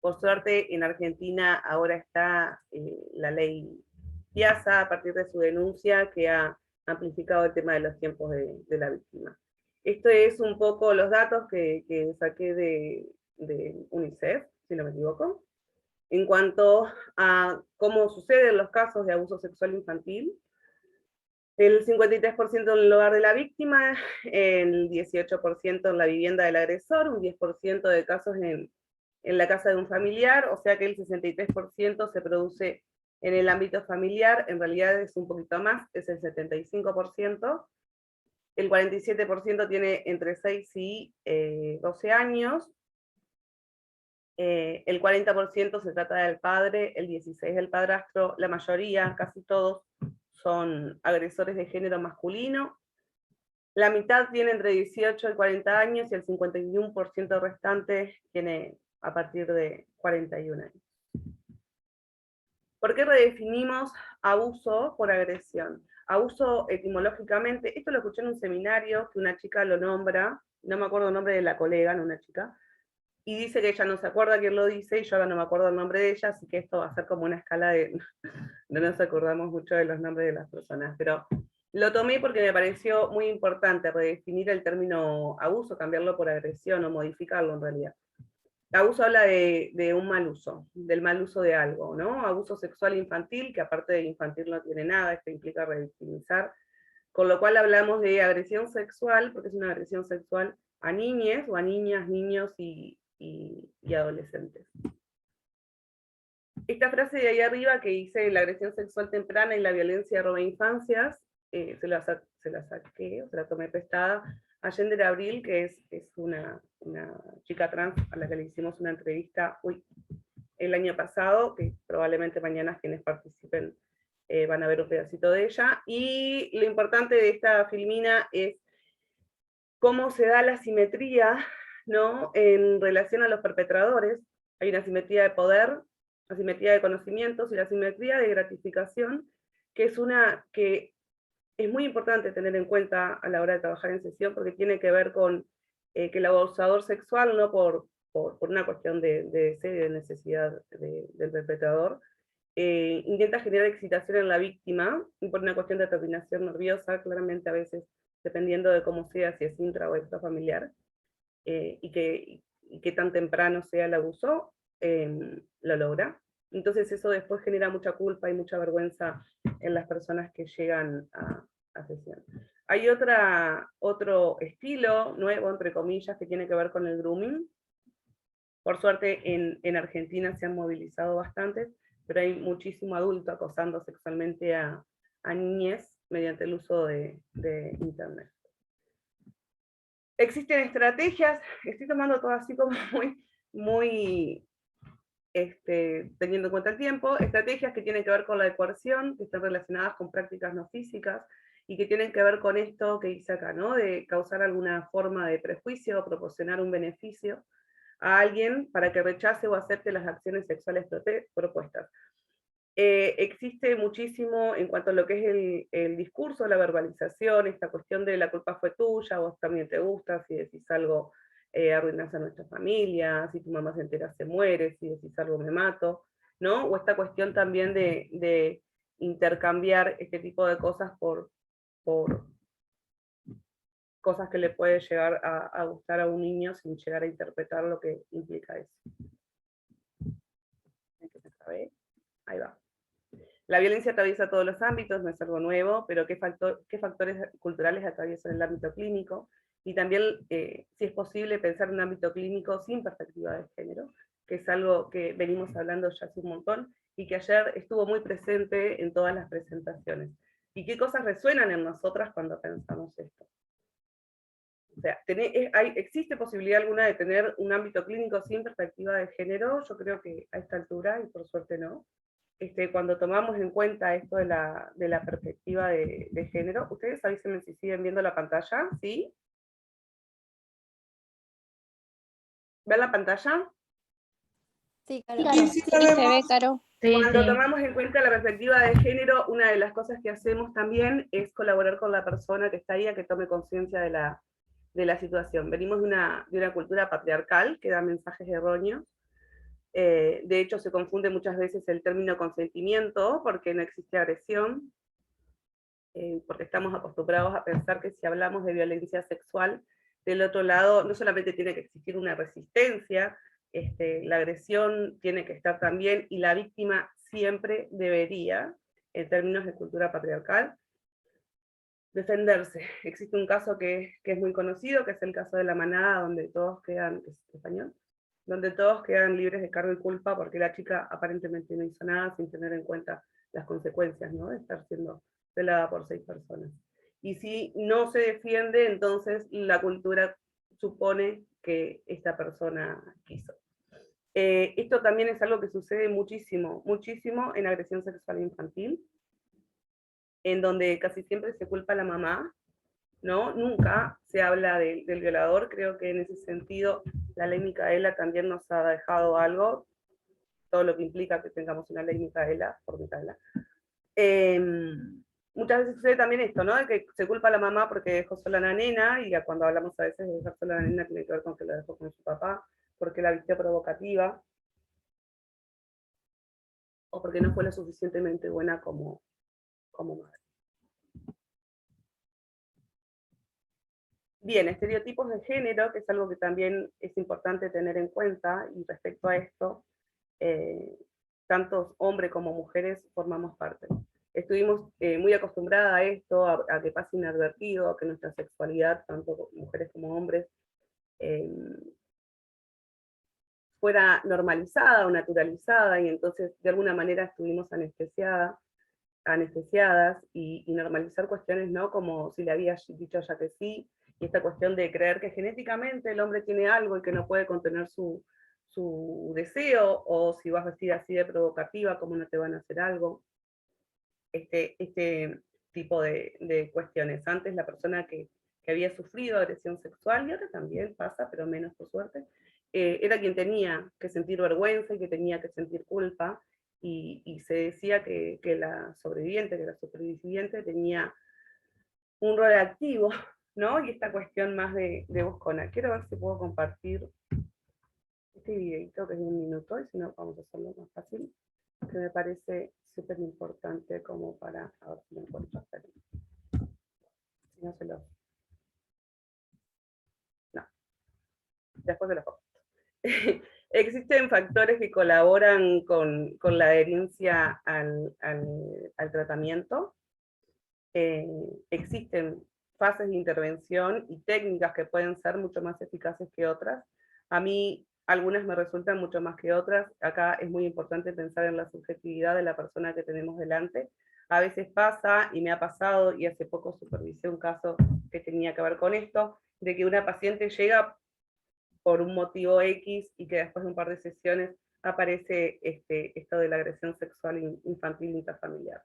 Por suerte, en Argentina ahora está la ley Piazza, a partir de su denuncia, que ha amplificado el tema de los tiempos de la víctima. Esto es un poco los datos que saqué de UNICEF, si no me equivoco, en cuanto a cómo suceden los casos de abuso sexual infantil. El 53% en el hogar de la víctima, el 18% en la vivienda del agresor, un 10% de casos en la casa de un familiar, o sea que el 63% se produce en el ámbito familiar. En realidad es un poquito más, es el 75%. El 47% tiene entre 6 y 12 años. El 40% se trata del padre, el 16% del padrastro. La mayoría, casi todos, son agresores de género masculino. La mitad tiene entre 18 y 40 años y el 51% restante tiene a partir de 41 años. ¿Por qué redefinimos abuso por agresión? Abuso etimológicamente, esto lo escuché en un seminario que una chica lo nombra, no me acuerdo el nombre de la colega, no una chica, y dice que ella no se acuerda quién lo dice, y yo ahora no me acuerdo el nombre de ella, así que esto va a ser como una escala de, no nos acordamos mucho de los nombres de las personas, pero lo tomé porque me pareció muy importante redefinir el término abuso, cambiarlo por agresión o modificarlo en realidad. Abuso habla de un mal uso, del mal uso de algo, ¿no? Abuso sexual infantil, que aparte de infantil no tiene nada, esto implica revictimizar, con lo cual hablamos de agresión sexual, porque es una agresión sexual a niñes, o a niñas, niños y adolescentes. Esta frase de ahí arriba que dice la agresión sexual temprana y la violencia roba infancias, se la saqué, se la tomé prestada a Yender Abril, que es una chica trans a la que le hicimos una entrevista el año pasado, que probablemente mañana quienes participen van a ver un pedacito de ella, y lo importante de esta filmina es cómo se da la simetría, ¿no?, en relación a los perpetradores. Hay una simetría de poder, la simetría de conocimientos y la simetría de gratificación, que es muy importante tener en cuenta a la hora de trabajar en sesión, porque tiene que ver con que el abusador sexual, no por una cuestión de deseo y de necesidad del perpetrador, intenta generar excitación en la víctima, y por una cuestión de terminación nerviosa, claramente a veces, dependiendo de cómo sea, si es intra o extrafamiliar, y que tan temprano sea el abuso, lo logra. Entonces eso después genera mucha culpa y mucha vergüenza en las personas que llegan a sesión. Hay otro estilo nuevo, entre comillas, que tiene que ver con el grooming. Por suerte en Argentina se han movilizado bastante, pero hay muchísimo adulto acosando sexualmente a niñez mediante el uso de internet. Existen estrategias, estoy tomando todo así como muy teniendo en cuenta el tiempo, estrategias que tienen que ver con la coerción, que están relacionadas con prácticas no físicas, y que tienen que ver con esto que dice acá, ¿no?, de causar alguna forma de prejuicio o proporcionar un beneficio a alguien para que rechace o acepte las acciones sexuales propuestas. Existe muchísimo en cuanto a lo que es el discurso, la verbalización, esta cuestión de la culpa fue tuya, vos también te gusta, si decís algo arruinas a nuestra familia, si tu mamá se entera se muere, si decís algo me mato, ¿no? O esta cuestión también de intercambiar este tipo de cosas por cosas que le puede llegar a gustar a un niño sin llegar a interpretar lo que implica eso. Ahí va. La violencia atraviesa todos los ámbitos, no es algo nuevo, pero ¿qué factores culturales atraviesan el ámbito clínico? Y también, si es posible, pensar en un ámbito clínico sin perspectiva de género, que es algo que venimos hablando ya hace un montón, y que ayer estuvo muy presente en todas las presentaciones. ¿Y qué cosas resuenan en nosotras cuando pensamos esto? O sea, ¿existe posibilidad alguna de tener un ámbito clínico sin perspectiva de género? Yo creo que a esta altura, y por suerte no. Cuando tomamos en cuenta esto de la perspectiva de género, ustedes avísenme si siguen viendo la pantalla, ¿sí? ¿Ven la pantalla? Sí, Sí, Caro. Caro. Sí, Sí, se ve, Caro. Cuando tomamos en cuenta la perspectiva de género, una de las cosas que hacemos también es colaborar con la persona que está ahí a que tome conciencia de la situación. Venimos de una cultura patriarcal que da mensajes erróneos. De hecho, se confunde muchas veces el término consentimiento, porque no existe agresión, porque estamos acostumbrados a pensar que si hablamos de violencia sexual, del otro lado no solamente tiene que existir una resistencia, la agresión tiene que estar también, y la víctima siempre debería, en términos de cultura patriarcal, defenderse. Existe un caso que es muy conocido, que es el caso de La Manada, donde todos quedan, que es español, donde todos quedan libres de cargo y culpa porque la chica aparentemente no hizo nada sin tener en cuenta las consecuencias, ¿no?, de estar siendo violada por 6 personas. Y si no se defiende, entonces la cultura supone que esta persona quiso. Esto también es algo que sucede muchísimo, muchísimo en agresión sexual infantil, en donde casi siempre se culpa a la mamá, ¿no? Nunca se habla del violador. Creo que en ese sentido La ley Micaela también nos ha dejado algo, todo lo que implica que tengamos una ley Micaela, por Micaela. Muchas veces sucede también esto, ¿no? De que se culpa a la mamá porque dejó sola a la nena, y cuando hablamos a veces de dejar sola a la nena tiene que ver con que la dejó con su papá, porque la vistió provocativa, o porque no fue lo suficientemente buena como madre. Bien, estereotipos de género, que es algo que también es importante tener en cuenta, y respecto a esto, tanto hombres como mujeres formamos parte. Estuvimos muy acostumbradas a esto, a que pase inadvertido, a que nuestra sexualidad, tanto mujeres como hombres, fuera normalizada o naturalizada, y entonces de alguna manera estuvimos anestesiadas, y normalizar cuestiones, ¿no? Como si le había dicho ya que sí, y esta cuestión de creer que genéticamente el hombre tiene algo y que no puede contener su deseo, o si vas vestida así de provocativa, ¿cómo no te van a hacer algo? Este tipo de cuestiones. Antes la persona que había sufrido agresión sexual, y ahora también pasa, pero menos por suerte, era quien tenía que sentir vergüenza y que tenía que sentir culpa, y se decía que la sobreviviente, que la superviviente tenía un rol activo, ¿no? Y esta cuestión más de buscona. Quiero ver si puedo compartir este videito, que es de 1 minuto, y si no vamos a hacerlo más fácil, que me parece súper importante como para, a ver si lo encuentro. Si no se lo... No, después de la foto. Existen factores que colaboran con la adherencia al tratamiento. Existen fases de intervención y técnicas que pueden ser mucho más eficaces que otras. A mí algunas me resultan mucho más que otras. Acá es muy importante pensar en la subjetividad de la persona que tenemos delante. A veces pasa, y me ha pasado, y hace poco supervisé un caso que tenía que ver con esto, de que una paciente llega por un motivo X, y que después de un par de sesiones aparece esto de la agresión sexual infantil intrafamiliar.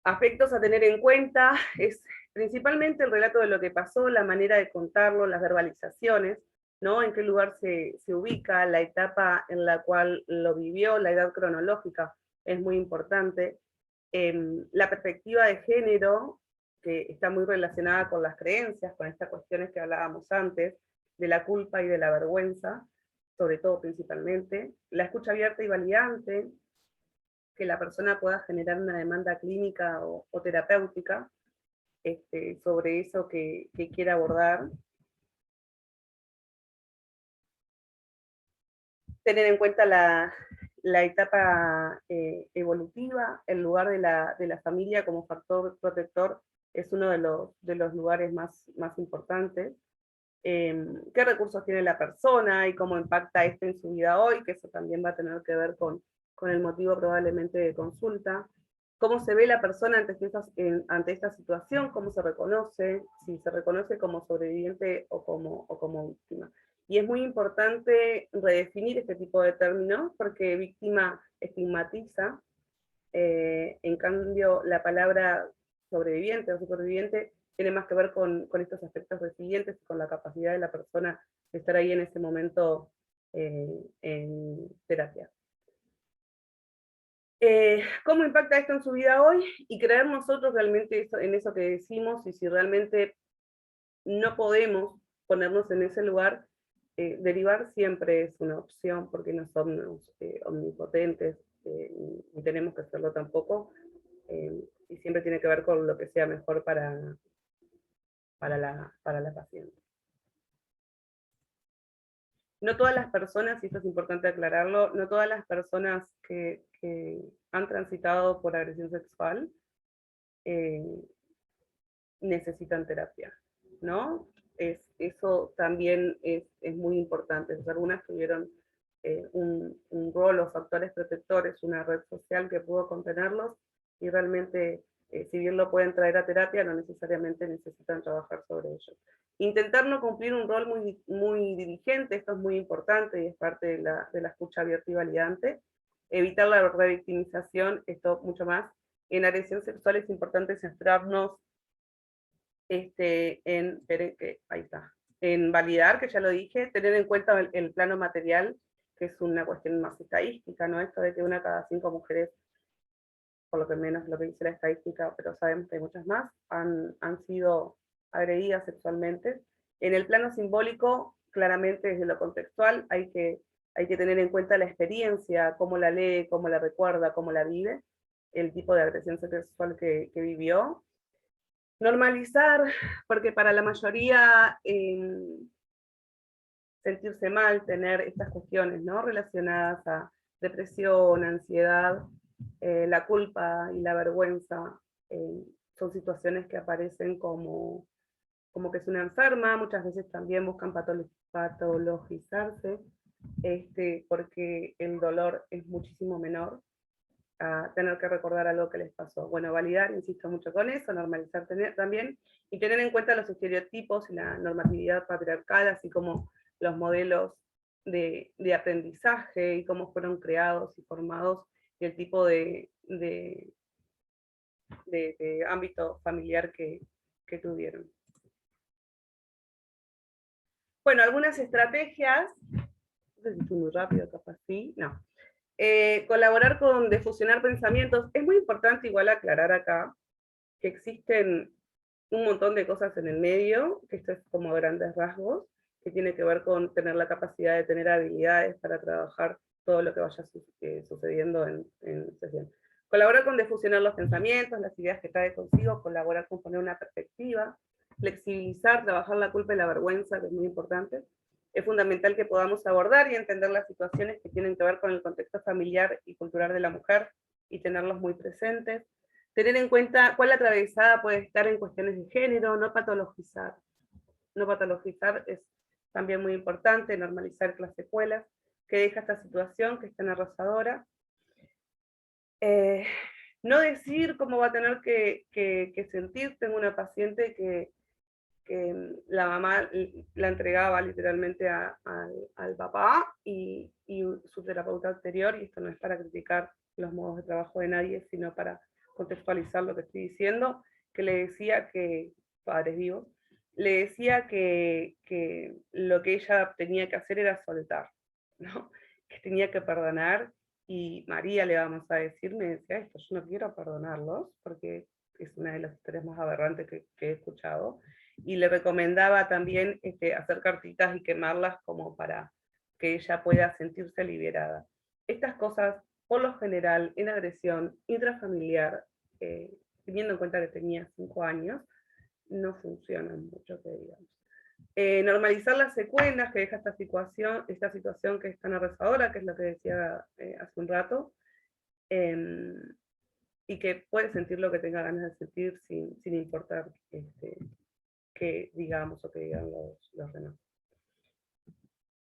Aspectos a tener en cuenta es principalmente el relato de lo que pasó, la manera de contarlo, las verbalizaciones, ¿no? En qué lugar se ubica, la etapa en la cual lo vivió, la edad cronológica es muy importante. La perspectiva de género, que está muy relacionada con las creencias, con estas cuestiones que hablábamos antes, de la culpa y de la vergüenza, sobre todo principalmente. La escucha abierta y validante, que la persona pueda generar una demanda clínica o terapéutica sobre eso que quiera abordar. Tener en cuenta la etapa evolutiva, el lugar de la familia como factor protector es uno de los lugares más importantes. Qué recursos tiene la persona y cómo impacta esto en su vida hoy, que eso también va a tener que ver con el motivo probablemente de consulta. Cómo se ve la persona ante esta situación, cómo se reconoce, si se reconoce como sobreviviente o como víctima. Y es muy importante redefinir este tipo de términos, porque víctima estigmatiza, en cambio la palabra sobreviviente o superviviente tiene más que ver con estos aspectos resilientes, con la capacidad de la persona de estar ahí en ese momento en terapia. ¿Cómo impacta esto en su vida hoy? Y creer nosotros realmente en eso que decimos, y si realmente no podemos ponernos en ese lugar, derivar siempre es una opción, porque no somos omnipotentes, ni tenemos que hacerlo tampoco, y siempre tiene que ver con lo que sea mejor para la paciente. No todas las personas, y esto es importante aclararlo, no todas las personas que han transitado por agresión sexual necesitan terapia, ¿no? Eso también es muy importante. Algunas tuvieron un rol o factores protectores, una red social que pudo contenerlos, y realmente, si bien lo pueden traer a terapia, no necesariamente necesitan trabajar sobre ello. Intentar no cumplir un rol muy dirigente, esto es muy importante y es parte de la escucha abierta y validante. Evitar la revictimización, esto mucho más. En agresión sexual es importante centrarnos ahí está, en validar, que ya lo dije, tener en cuenta el plano material, que es una cuestión más estadística, ¿no? Esto de que 1 cada 5 mujeres, por lo que menos lo que dice la estadística, pero sabemos que hay muchas más, han sido agredidas sexualmente. En el plano simbólico, claramente desde lo contextual, hay que tener en cuenta la experiencia, cómo la lee, cómo la recuerda, cómo la vive, el tipo de agresión sexual que vivió. Normalizar, porque para la mayoría sentirse mal, tener estas cuestiones, ¿no?, relacionadas a depresión, ansiedad, la culpa y la vergüenza, son situaciones que aparecen como que es una enferma, muchas veces también buscan patologizarse, porque el dolor es muchísimo menor a tener que recordar algo que les pasó. Bueno, validar, insisto mucho con eso, normalizar también, y tener en cuenta los estereotipos y la normatividad patriarcal, así como los modelos de aprendizaje y cómo fueron creados y formados, y el tipo de ámbito familiar que tuvieron. Bueno, algunas estrategias, no sé si fui muy rápido, capaz sí, no. Colaborar con defusionar pensamientos. Es muy importante igual aclarar acá que existen un montón de cosas en el medio, que esto es como grandes rasgos, que tiene que ver con tener la capacidad de tener habilidades para trabajar todo lo que vaya sucediendo en sesión. Colaborar con defusionar los pensamientos, las ideas que trae consigo, colaborar con poner una perspectiva, flexibilizar, trabajar la culpa y la vergüenza, que es muy importante. Es fundamental que podamos abordar y entender las situaciones que tienen que ver con el contexto familiar y cultural de la mujer y tenerlos muy presentes. Tener en cuenta cuál atravesada puede estar en cuestiones de género, no patologizar. No patologizar es también muy importante, normalizar las secuelas que deja esta situación, que es tan arrasadora. No decir cómo va a tener que sentir. Tengo una paciente que la mamá la entregaba literalmente al papá y su terapeuta anterior, y esto no es para criticar los modos de trabajo de nadie, sino para contextualizar lo que estoy diciendo, que le decía que, padres vivos, le decía que lo que ella tenía que hacer era soltar, ¿no? Que tenía que perdonar, y María, le vamos a decir, me decía esto: yo no quiero perdonarlos, porque es una de las historias más aberrantes que he escuchado, y le recomendaba también hacer cartitas y quemarlas como para que ella pueda sentirse liberada. Estas cosas, por lo general, en agresión intrafamiliar, teniendo en cuenta que tenía 5 años, no funcionan mucho, que digamos. Normalizar las secuelas que deja esta situación que es tan arrasadora, que es lo que decía hace un rato, y que puede sentir lo que tenga ganas de sentir sin importar que digamos o que digan los demás.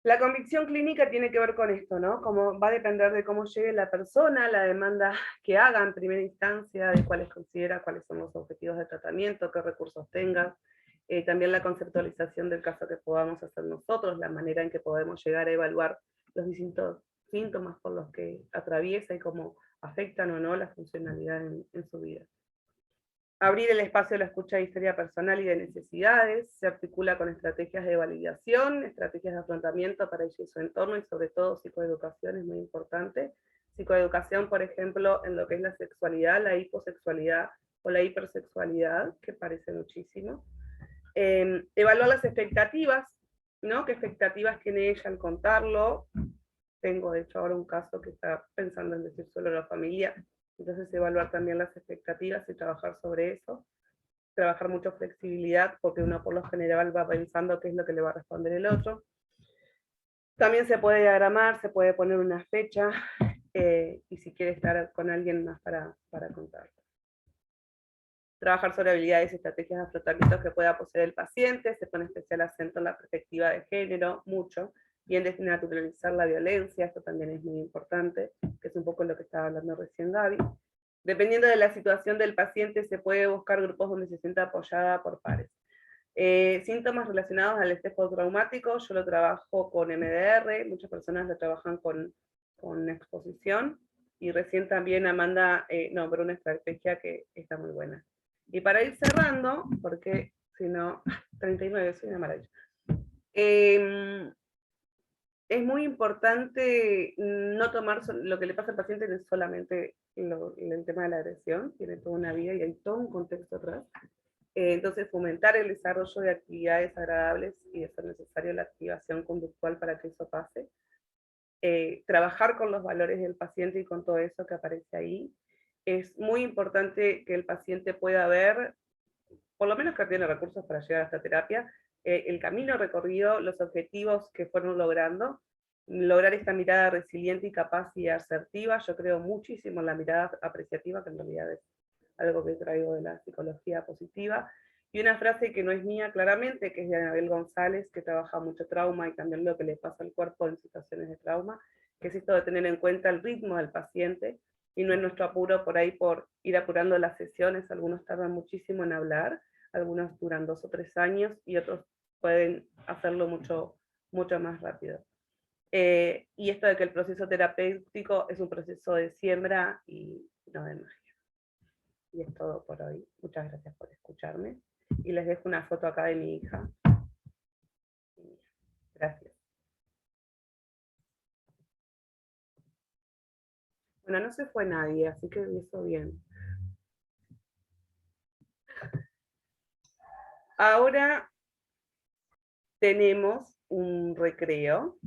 La convicción clínica tiene que ver con esto, ¿no? Como va a depender de cómo llegue la persona, la demanda que haga en primera instancia, de cuáles considera, cuáles son los objetivos de tratamiento, qué recursos tenga, también la conceptualización del caso que podamos hacer nosotros, la manera en que podemos llegar a evaluar los distintos síntomas por los que atraviesa y cómo afectan o no la funcionalidad en su vida. Abrir el espacio a la escucha de historia personal y de necesidades, se articula con estrategias de validación, estrategias de afrontamiento para ella y su entorno, y sobre todo psicoeducación es muy importante. Psicoeducación, por ejemplo, en lo que es la sexualidad, la hiposexualidad o la hipersexualidad, que parece muchísimo. Evaluar las expectativas, ¿no? ¿Qué expectativas tiene ella al contarlo? Tengo, de hecho, ahora un caso que está pensando en decir solo a la familia. Entonces, evaluar también las expectativas y trabajar sobre eso. Trabajar mucho flexibilidad, porque uno por lo general va pensando qué es lo que le va a responder el otro. También se puede diagramar, se puede poner una fecha, y si quiere estar con alguien más para contarlo. Trabajar sobre habilidades y estrategias de afrontamiento que pueda poseer el paciente, se pone especial acento en la perspectiva de género, mucho, y en desnaturalizar la violencia, esto también es muy importante, que es un poco lo que estaba hablando recién Gaby. Dependiendo de la situación del paciente, se puede buscar grupos donde se sienta apoyada por pares. Síntomas relacionados al estrés postraumático, yo lo trabajo con MDR, muchas personas lo trabajan con exposición, y recién también Amanda nombró una estrategia que está muy buena. Y para ir cerrando, porque si no, 39, soy una maravilla. Es muy importante no tomar lo que le pasa al paciente no es solamente el tema de la agresión, tiene toda una vida y hay todo un contexto atrás. Entonces, fomentar el desarrollo de actividades agradables y de ser necesario la activación conductual para que eso pase. Trabajar con los valores del paciente y con todo eso que aparece ahí. Es muy importante que el paciente pueda ver, por lo menos que tiene recursos para llegar a esta terapia, el camino recorrido, los objetivos que fueron logrando, lograr esta mirada resiliente y capaz y asertiva. Yo creo muchísimo en la mirada apreciativa, que en realidad es algo que traigo de la psicología positiva, y una frase que no es mía claramente, que es de Anabel González, que trabaja mucho trauma y también lo que le pasa al cuerpo en situaciones de trauma, que es esto de tener en cuenta el ritmo del paciente, y no es nuestro apuro por ahí por ir apurando las sesiones. Algunos tardan muchísimo en hablar, algunos duran 2 o 3 años, y otros pueden hacerlo mucho más rápido. Y esto de que el proceso terapéutico es un proceso de siembra y no de magia. Y es todo por hoy. Muchas gracias por escucharme. Y les dejo una foto acá de mi hija. Gracias. Bueno, no se fue nadie, así que hizo bien. Ahora tenemos un recreo.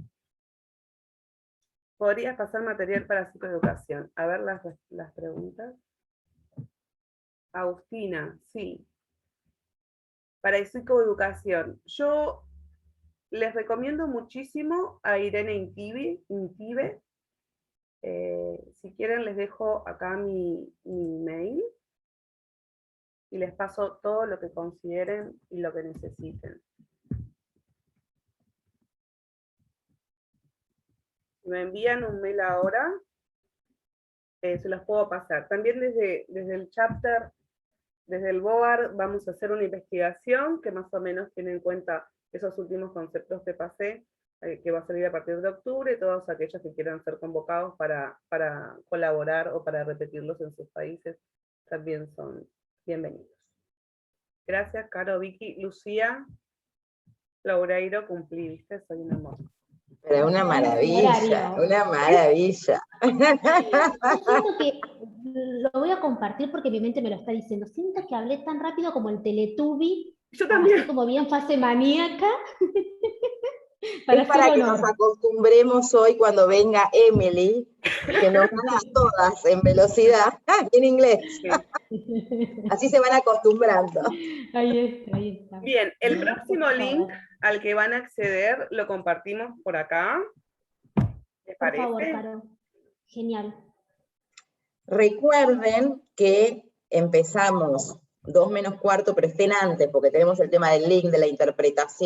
¿Podrías pasar material para psicoeducación? A ver las preguntas. Agustina, sí. Para psicoeducación. Yo les recomiendo muchísimo a Irene Intibe. Si quieren les dejo acá mi mail y les paso todo lo que consideren y lo que necesiten. Si me envían un mail ahora, se los puedo pasar. También desde el chapter, desde el BOAR, vamos a hacer una investigación que más o menos tiene en cuenta esos últimos conceptos que pasé, que va a salir a partir de octubre. Todos aquellos que quieran ser convocados para colaborar o para repetirlos en sus países también son bienvenidos. Gracias, Caro, Vicky, Lucía, Laureiro, cumplí, ¿viste? Soy un amor. Pero una maravilla, una maravilla. Yo siento que lo voy a compartir porque mi mente me lo está diciendo. Siento que hablé tan rápido como el Teletubby. Yo también. Así como bien fase maníaca. Es para que nos acostumbremos hoy cuando venga Emily, que nos gana a todas en velocidad, en inglés. Así se van acostumbrando. Ahí está. Bien, el próximo link al que van a acceder lo compartimos por acá. ¿Les parece? Por favor, Caro. Genial. Recuerden que empezamos 2 menos cuarto, pero estén antes, porque tenemos el tema del link, de la interpretación.